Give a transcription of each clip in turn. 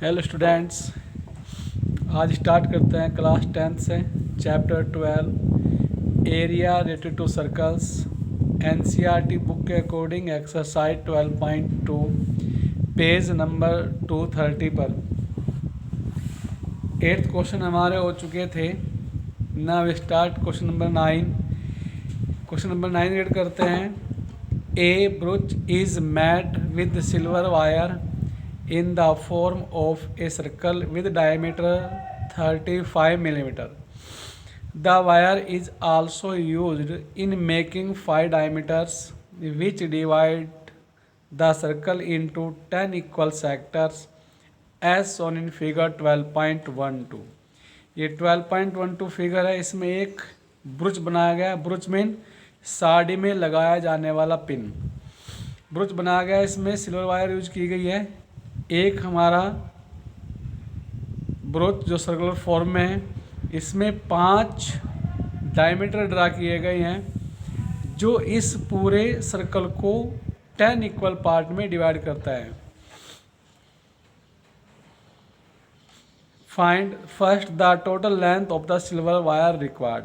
Hello students, आज start करते हैं क्लास 10th से chapter 12 area related to circles NCERT book के अकॉर्डिंग एक्सरसाइज 12.2 पेज नंबर 230 पर 8th क्वेश्चन हमारे हो चुके थे। Now start question number 9। Question number 9 read करते हैं। A brooch is made with silver wire in the form of a circle with diameter 35 mm. The wire is also used in making 5 diameters which divide the circle into 10 equal sectors as shown in figure 12.12. ये 12.12 figure है। इसमें एक Baruch बनाया गया। Baruch mean sari में लगाया जाने वाला पिन। ब्रुच बनाया गया, इसमें सिल्वर वायर यूज की गई है। एक हमारा ब्रोच जो सर्कुलर फॉर्म में है, इसमें 5 डायमीटर ड्रा किए गए हैं जो इस पूरे सर्कल को 10 इक्वल पार्ट में डिवाइड करता है। Find first the total length of the silver wire required.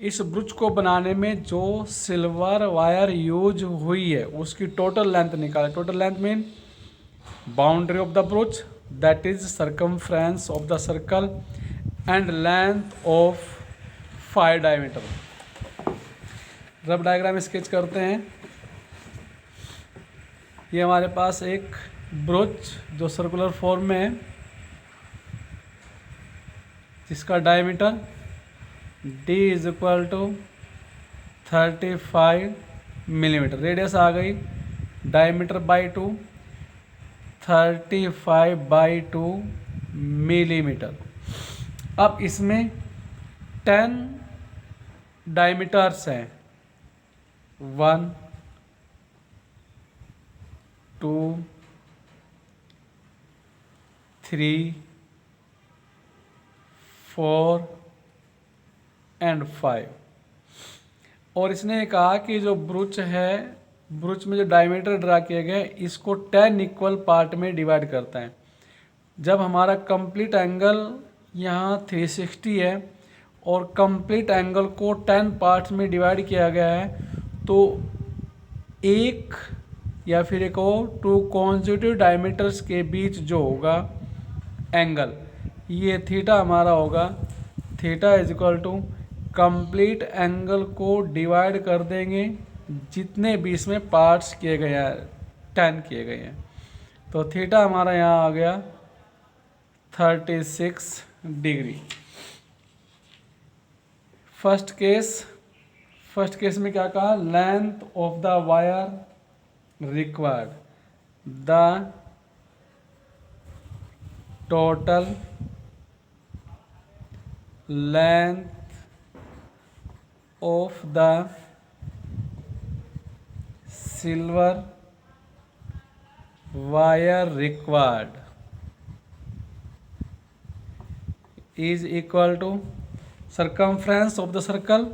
इस ब्रुच को बनाने में जो सिल्वर वायर यूज हुई है उसकी टोटल लेंथ निकालें। Total length mean boundary of the brooch, that is circumference of the circle and length of 5 diameter। Rough diagram sketch करते हैं। ये हमारे पास एक ब्रोच जो सर्कुलर फॉर्म में है जिसका diameter d is equal to 35 millimetre, radius आ गई डायमीटर बाई 2 35/2 मिलीमीटर। अब इसमें 10 डायमीटर्स हैं, 1 2 3 4 एंड 5। और इसने कहा कि जो ब्रुच है, ब्रुच में जो डायमीटर ड्रा किए गए इसको 10 इक्वल पार्ट में डिवाइड करता है। जब हमारा कंप्लीट एंगल यहाँ 360 है और कंप्लीट एंगल को 10 पार्ट्स में डिवाइड किया गया है, तो एक या फिर एक और 2 कॉन्सेक्यूटिव डायमीटर्स के बीच जो होगा एंगल, ये थीटा हमारा होगा। Theta is equal to complete angle को डिवाइड कर देंगे जितने भी इसमें पार्ट्स किए गए हैं, 10 किए गए हैं। तो थीटा हमारा यहाँ आ गया 36 डिग्री। फर्स्ट केस में क्या कहा? Length of the wire required, the total length of the silver wire required is equal to circumference of the circle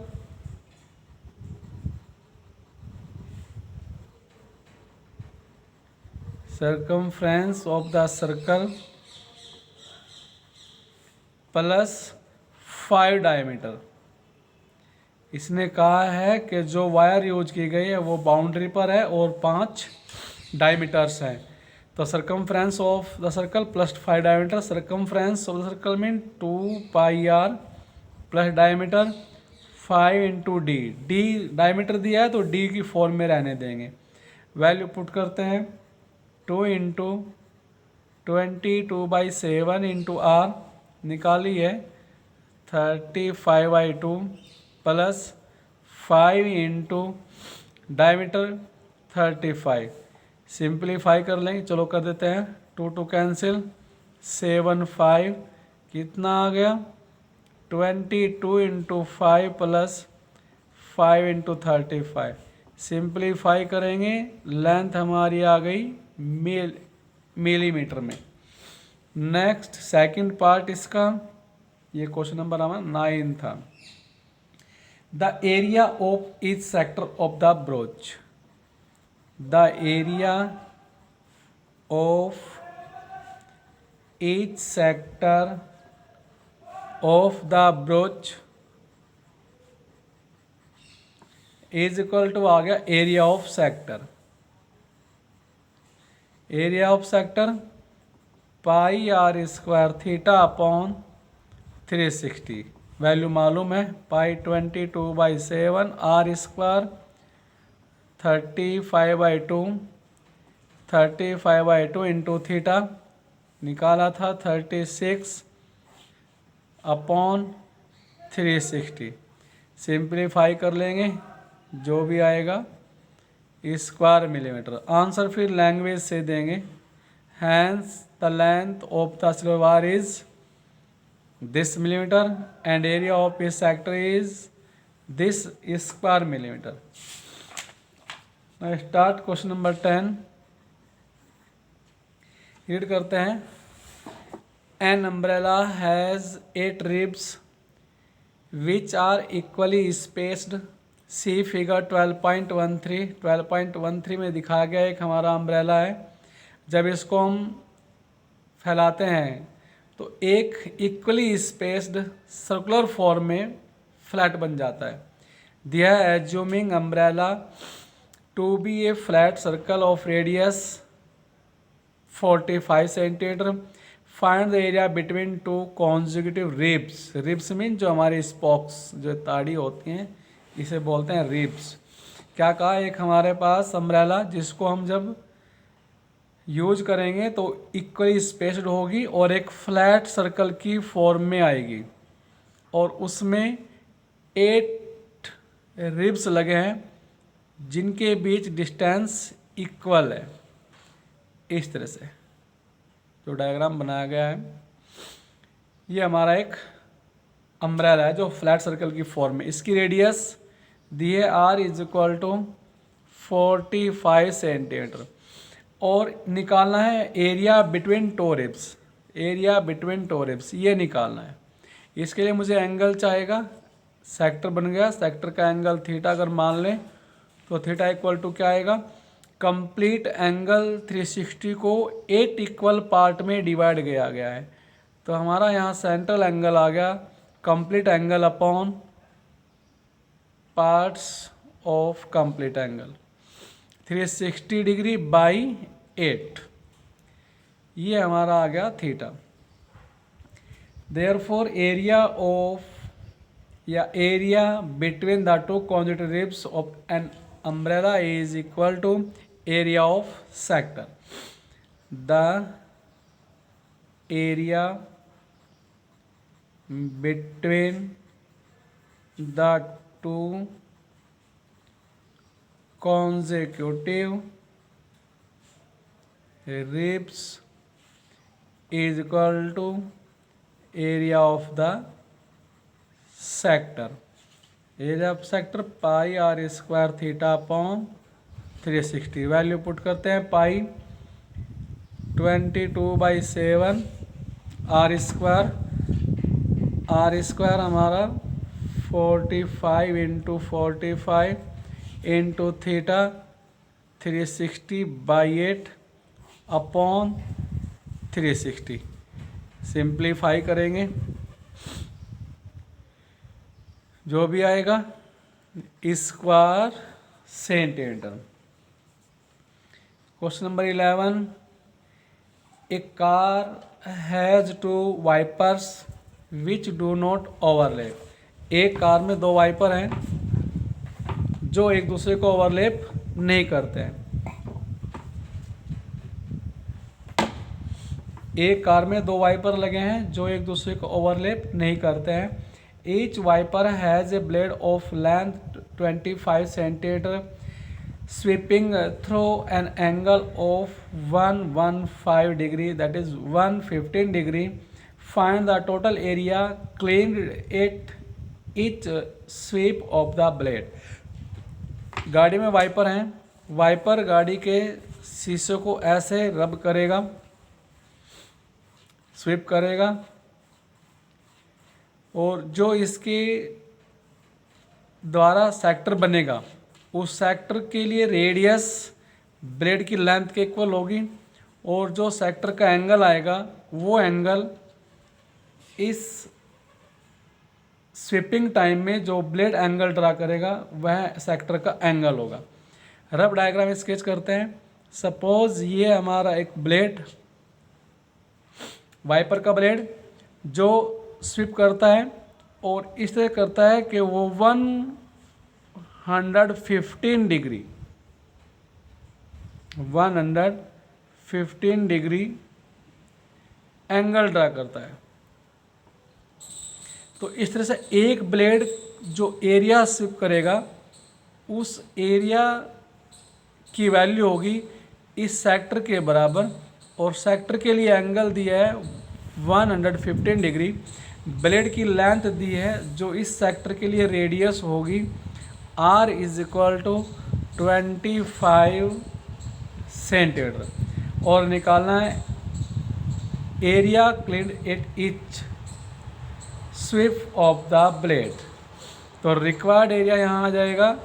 plus 5 diameter. इसने कहा है कि जो वायर यूज की गई है वो बाउंड्री पर है और 5 डायमीटर्स हैं। तो circumference of the circle plus 5 diameter. Circumference of the circle mean 2πr plus diameter 5 into D. D diameter दिया है तो डी की फॉर्म में रहने देंगे। वैल्यू पुट करते हैं 2 इंटू 22/7 इंटू आर निकाली है 35/2 प्लस 5 इंटू डायमीटर 35। सिंप्लीफाई कर लेंगे, चलो कर देते हैं। 2 कैंसिल, 7 5 कितना आ गया 22 इंटू 5 प्लस 5 इंटू 35। सिंप्लीफाई करेंगे, लेंथ हमारी आ गई मिलीमीटर में। नेक्स्ट सेकंड पार्ट इसका, ये क्वेश्चन नंबर हमारा 9 था। The area of each sector of the brooch. The area of each sector of the broach is equal to आ गया area of sector. Area of sector pi are square theta upon 360, value मालूम है, pi 22/7 are square 35/2 into theta निकाला था 36 upon 360। Simplify कर लेंगे, जो भी आएगा स्क्वायर मिलीमीटर। आंसर फिर लैंग्वेज से देंगे। Hence the length of the silver wire is this millimeter and area of a sector is this square millimeter. Start question number 10। Read करते हैं। An umbrella has 8 ribs which are equally spaced. See figure 12.13 में दिखाया गया एक हमारा umbrella है। जब इसको हम फैलाते हैं तो एक इक्वली स्पेस्ड सर्कुलर फॉर्म में फ्लैट बन जाता है। दिया है assuming umbrella to be a flat circle of radius 45 centimeter. Find the area between two consecutive ribs. Ribs mean जो हमारी स्पॉक्स जो ताड़ी होती हैं इसे बोलते हैं रिब्स। क्या कहा, एक हमारे पास अम्ब्रेला जिसको हम जब यूज करेंगे तो इक्वली स्पेस्ड होगी और एक फ्लैट सर्कल की फॉर्म में आएगी और उसमें 8 रिब्स लगे हैं जिनके बीच डिस्टेंस इक्वल है। इस तरह से जो डायग्राम बनाया गया है ये हमारा एक अम्ब्रेला है जो फ्लैट सर्कल की फॉर्म में। इसकी रेडियस दिए r is equal to 45 centimeter और निकालना है area between two ribs. Area between two ribs ये निकालना है। इसके लिए मुझे एंगल चाहेगा। सेक्टर बन गया, सेक्टर का एंगल थीटा अगर मान लें तो थीटा इक्वल टू क्या आएगा, कंप्लीट एंगल 360 को 8 इक्वल पार्ट में डिवाइड किया गया है तो हमारा यहाँ सेंट्रल एंगल आ गया complete angle upon parts of complete angle 360 degree by 8, ये हमारा आ गया थीटा। देयरफॉर एरिया ऑफ या area between the two conjugative ribs of an umbrella is equal to area of sector. The area between the two consecutive ribs is equal to area of the sector. Area of sector pi are square theta upon 360। Value put करते हैं pi 22/7 are square हमारा 45 into 45 into theta 360/8 upon 360। Simplify करेंगे, जो भी आएगा square centimeter. Question number 11। A car has 2 wipers which do not overlap. एक car में 2 wiper हैं जो एक दूसरे को ओवरलैप नहीं करते हैं। एक कार में 2 वाइपर लगे हैं जो एक दूसरे को ओवरलैप नहीं करते हैं। Each wiper has a blade of length 25 centimeter sweeping through an angle of 115 degree that is 115 degree. Find the total area cleaned at each sweep of the blade. गाड़ी में वाइपर हैं, वाइपर गाड़ी के शीशे को ऐसे रब करेगा, स्वीप करेगा और जो इसके द्वारा सेक्टर बनेगा उस सेक्टर के लिए रेडियस ब्लेड की लेंथ के इक्वल होगी और जो सेक्टर का एंगल आएगा वो एंगल इस स्वीपिंग टाइम में जो ब्लेड एंगल ड्रा करेगा वह सेक्टर का एंगल होगा। रफ डायग्राम स्केच करते हैं। सपोज ये हमारा एक ब्लेड, वाइपर का ब्लेड जो स्वीप करता है और इस तरह करता है कि वो 115 डिग्री एंगल ड्रा करता है। तो इस तरह से एक ब्लेड जो एरिया स्वीप करेगा उस एरिया की वैल्यू होगी इस सेक्टर के बराबर, और सेक्टर के लिए एंगल दिया है 115 डिग्री। ब्लेड की लेंथ दी है जो इस सेक्टर के लिए रेडियस होगी r is equal to 25 centimeter, और निकालना है area cleaned at each sweep of the blade. तो रिक्वायर्ड एरिया यहाँ आ जाएगा,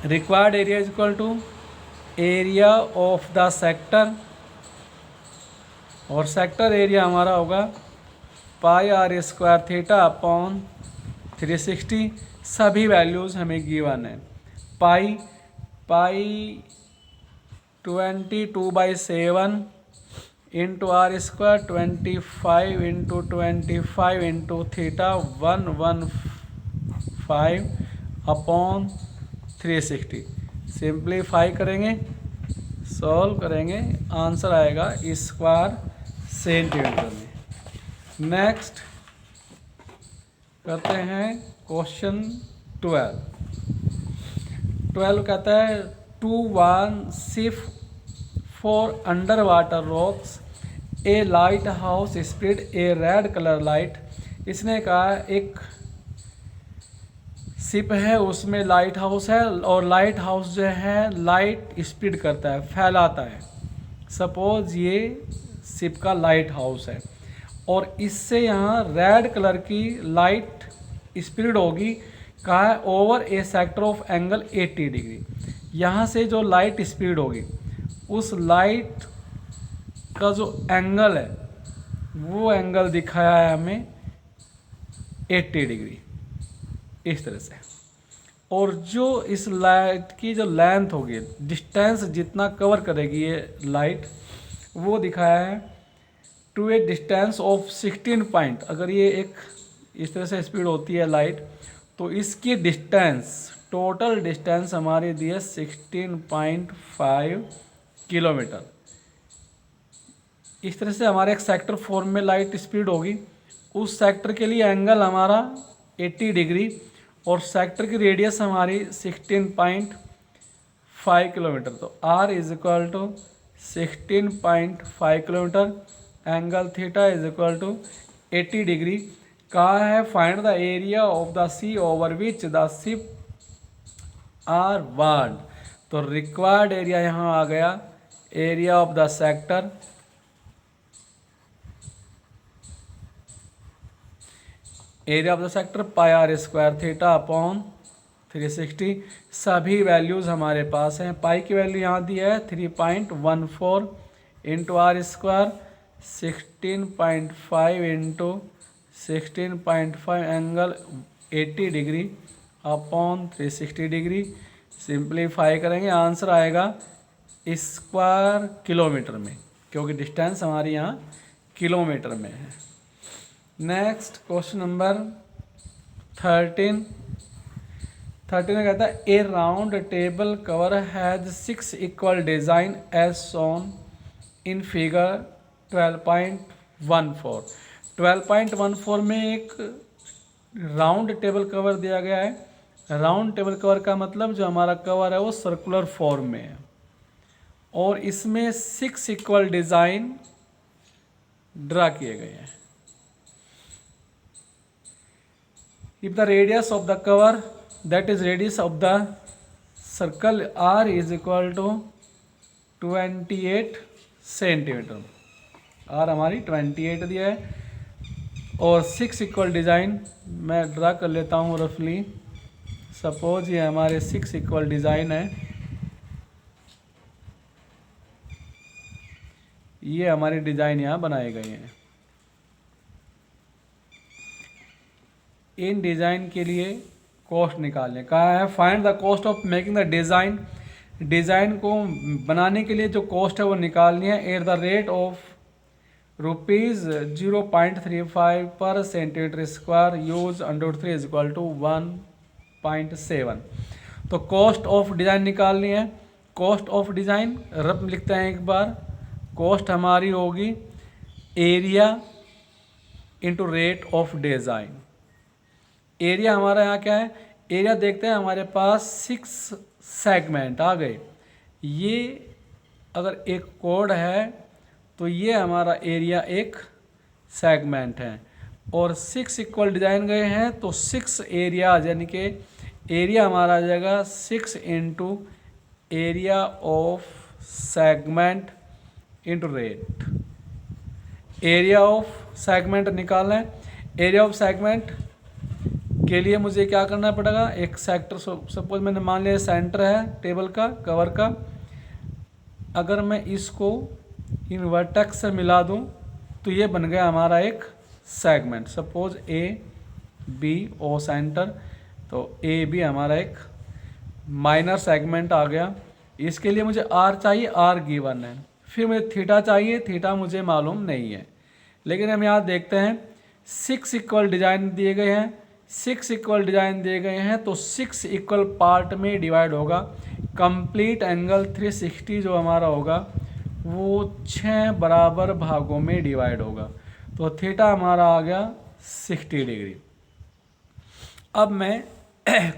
required area is equal to area of the sector, और सेक्टर एरिया हमारा होगा pi r square theta upon 360। सभी वैल्यूज़ हमें गिवन है। Pi 22/7 into r square 25 into 25 into theta 115 upon 360। Simplify करेंगे, सॉल्व करेंगे, आंसर आएगा स्क्वायर सेंटीमीटर में। नेक्स्ट करते हैं क्वेश्चन 12 कहता है 2-1 ship for under water rocks A light house spread A red colour light. इसने कहा एक शिप है उसमें लाइट हाउस है और लाइट हाउस जो है लाइट स्प्रेड करता है, फैलाता है। सपोज ये शिप का लाइट हाउस है और इससे यहाँ रेड कलर की लाइट स्प्रेड होगी, कहा है over A sector of angle 80 degree. यहाँ से जो लाइट स्प्रेड होगी उस लाइट का जो एंगल है वो एंगल दिखाया है हमें 80 डिग्री इस तरह से। और जो इस लाइट की जो लेंथ होगी, डिस्टेंस जितना कवर करेगी ये लाइट, वो दिखाया है to a distance of 16 point. अगर ये एक इस तरह से स्पीड होती है लाइट तो इसकी डिस्टेंस, टोटल डिस्टेंस हमारी दी है 16.5 किलोमीटर। इस तरह से हमारे एक सेक्टर 4 में लाइट स्पीड होगी, उस सेक्टर के लिए एंगल हमारा 80 डिग्री और सेक्टर की रेडियस हमारी 16.5 किलोमीटर। तो r is equal to 16.5 kilometre, angle theta is equal to 80 degree. कहा है find the area of the sea over which the ship are ward. तो रिक्वायर्ड एरिया यहाँ आ गया, area of the sector pi r square theta upon 360। सभी values हमारे पास हैं। पाई की वैल्यू यहाँ दी है 3.14 into r square 16.5 into 16.5 angle 80 degree upon 360 degree. Simplify करेंगे, आंसर आएगा स्क्वायर किलोमीटर में, क्योंकि डिस्टेंस हमारी यहाँ किलोमीटर में है। नेक्स्ट क्वेश्चन नंबर 13 में कहता है a round table cover has 6 equal design as shown in figure 12.14। 12.14 में एक राउंड टेबल कवर दिया गया है। राउंड टेबल कवर का मतलब जो हमारा कवर है वो सर्कुलर फॉर्म में है और इसमें 6 इक्वल डिज़ाइन ड्रा किए गए हैं। If the radius of the cover, that is radius of the circle r is equal to 28 centimetre, r हमारी 28 दिया है और 6 इक्वल डिज़ाइन मैं ड्रा कर लेता हूँ रफली। सपोज ये हमारे 6 इक्वल डिज़ाइन है। ये हमारे डिज़ाइन यहाँ बनाए गए हैं। इन डिज़ाइन के लिए कॉस्ट निकालने कहा है, find the cost of making the design. Design को बनाने के लिए जो कॉस्ट है वो निकालनी है। At the rate of ₹0.35 per centimetre square use √3 is equal to 1.7। तो कॉस्ट ऑफ डिज़ाइन निकालनी है। कॉस्ट ऑफ डिज़ाइन रफ लिखते हैं एक बार। कॉस्ट हमारी होगी area into rate of design. Area हमारा यहाँ क्या है, एरिया देखते हैं हमारे पास 6 सेगमेंट आ गए। ये अगर एक कोड है तो ये हमारा एरिया एक सेगमेंट है, और 6 इक्वल डिज़ाइन गए हैं तो 6 एरिया, यानी कि एरिया हमारा आ जाएगा 6 into area of segment into rate. Area of segment निकालना है। एरिया ऑफ सेगमेंट के लिए मुझे क्या करना पड़ेगा, एक सेक्टर, सपोज मैंने मान लिया सेंटर है टेबल का, कवर का, अगर मैं इसको इन वर्टेक्स से मिला दूं तो ये बन गया हमारा एक segment. Suppose A B O centre, तो ए बी हमारा एक माइनर सेगमेंट आ गया। इसके लिए मुझे आर चाहिए, आर गिवन है। फिर मुझे थीटा चाहिए, थीटा मुझे मालूम नहीं है। लेकिन हम यहाँ देखते हैं 6 इक्वल डिज़ाइन दिए गए हैं। 6 इक्वल डिज़ाइन दिए गए हैं तो 6 इक्वल पार्ट में डिवाइड होगा। कंप्लीट एंगल 360 जो हमारा होगा वो 6 बराबर भागों में डिवाइड होगा। तो थीटा हमारा आ गया 60 डिग्री। अब मैं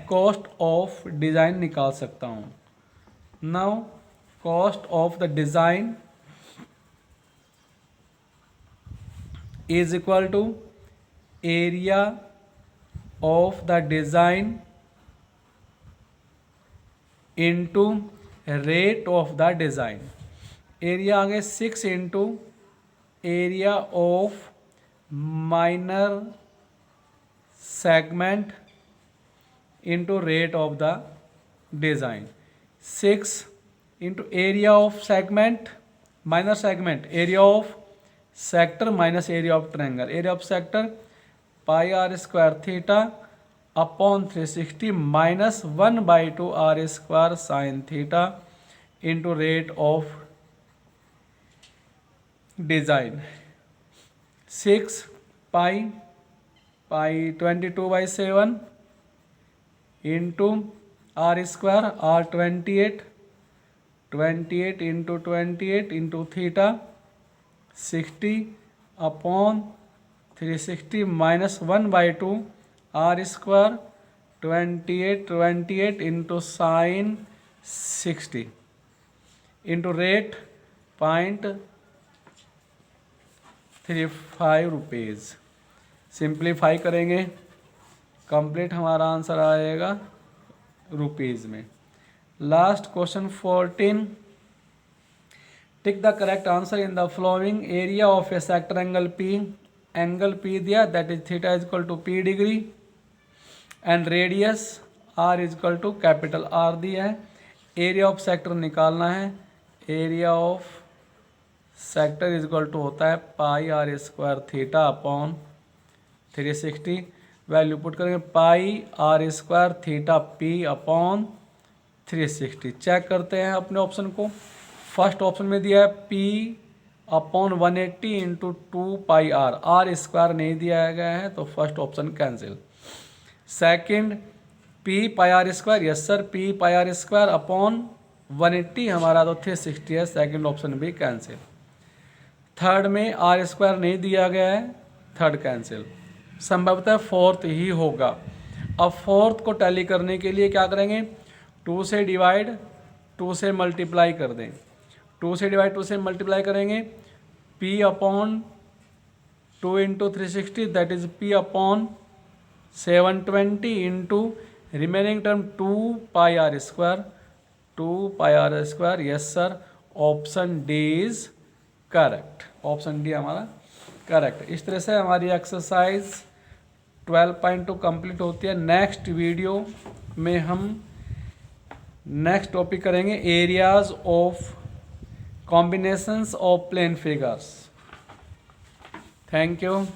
कॉस्ट ऑफ डिज़ाइन निकाल सकता हूँ। Now cost of the design is equal to area of the design into rate of the design. Area आ गए 6 into area of minor segment into rate of the design. 6 into area of segment minor segment, area of sector minus area of triangle. Area of sector pi are square theta upon 360 minus 1/2 R square sine theta into rate of design. 6 pi 22/7 into R square R 28 into 28 into theta 60 upon 360 minus 1/2 R square 28 into sine 60 into rate ₹0.35 rupees. Simplify करेंगे, complete हमारा answer आएगा rupees में। Last question 14, tick the correct answer in the following. Area of a sector angle P, angle P दिया that is theta is equal to P degree, and radius R is equal to capital R दिया है। Area of sector निकालना है। Area of sector is equal to होता है pi are square theta upon 360। Value put करेंगे pi are square theta P upon 360। Check करते हैं अपने ऑप्शन को। फर्स्ट ऑप्शन में दिया है P upon 180 into 2 pi r, r square नहीं दिया गया है तो first option cancel. Second P pi are square, yes sir, P pi are square upon 180 हमारा तो 360 है, सेकंड ऑप्शन भी कैंसिल। थर्ड में आर स्क्वायर नहीं दिया गया है, थर्ड कैंसिल। संभवतः फोर्थ ही होगा। अब फोर्थ को टैली करने के लिए क्या करेंगे, 2 से डिवाइड 2 से मल्टीप्लाई कर दें। 2 से डिवाइड 2 से मल्टीप्लाई करेंगे, P upon 2 into 360 that is P upon 720 into remaining term 2 pi are square, 2 pi are square, yes sir, option D is correct. Option D हमारा करेक्ट। इस तरह से हमारी एक्सरसाइज 12.2 कंप्लीट होती है। नेक्स्ट वीडियो में हम नेक्स्ट टॉपिक करेंगे areas of combinations of plane figures. Thank you.